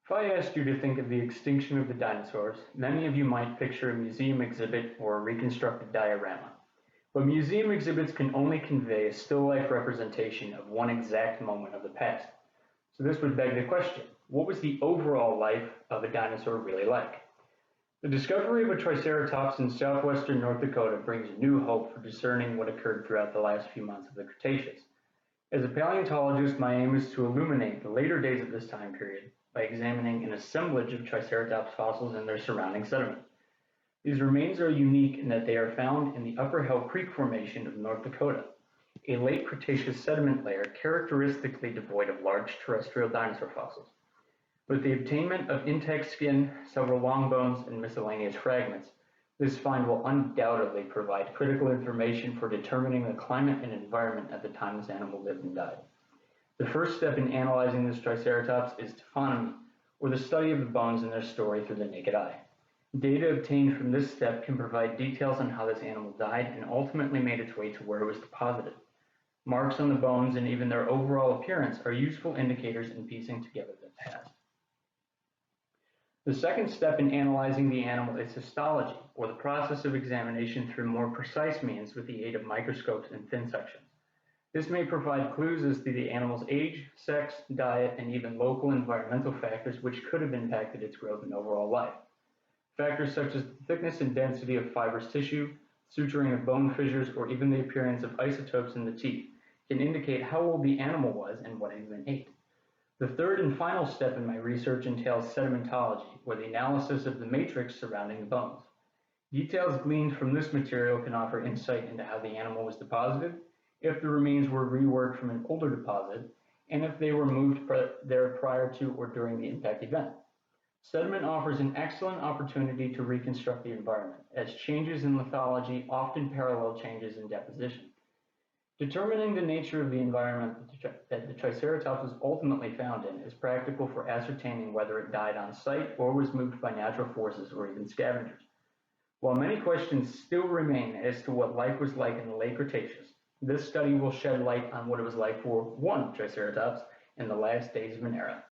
If I asked you to think of the extinction of the dinosaurs, many of you might picture a museum exhibit or a reconstructed diorama. But museum exhibits can only convey a still life representation of one exact moment of the past. So this would beg the question, what was the overall life of a dinosaur really like? The discovery of a Triceratops in southwestern North Dakota brings new hope for discerning what occurred throughout the last few months of the Cretaceous. As a paleontologist, my aim is to illuminate the later days of this time period by examining an assemblage of Triceratops fossils and their surrounding sediment. These remains are unique in that they are found in the Upper Hell Creek Formation of North Dakota, a late Cretaceous sediment layer characteristically devoid of large terrestrial dinosaur fossils. With the obtainment of intact skin, several long bones, and miscellaneous fragments, this find will undoubtedly provide critical information for determining the climate and environment at the time this animal lived and died. The first step in analyzing this Triceratops is Tophonomy, or the study of the bones and their story through the naked eye. Data obtained from this step can provide details on how this animal died and ultimately made its way to where it was deposited. Marks on the bones and even their overall appearance are useful indicators in piecing together the past. The second step in analyzing the animal is histology, or the process of examination through more precise means with the aid of microscopes and thin sections. This may provide clues as to the animal's age, sex, diet, and even local environmental factors which could have impacted its growth and overall life. Factors such as the thickness and density of fibrous tissue, suturing of bone fissures, or even the appearance of isotopes in the teeth can indicate how old the animal was and what it even ate. The third and final step in my research entails sedimentology, or the analysis of the matrix surrounding the bones. Details gleaned from this material can offer insight into how the animal was deposited, if the remains were reworked from an older deposit, and if they were moved there prior to or during the impact event. Sediment offers an excellent opportunity to reconstruct the environment, as changes in lithology often parallel changes in deposition. Determining the nature of the environment that the Triceratops was ultimately found in is practical for ascertaining whether it died on site or was moved by natural forces or even scavengers. While many questions still remain as to what life was like in the late Cretaceous, this study will shed light on what it was like for one Triceratops in the last days of an era.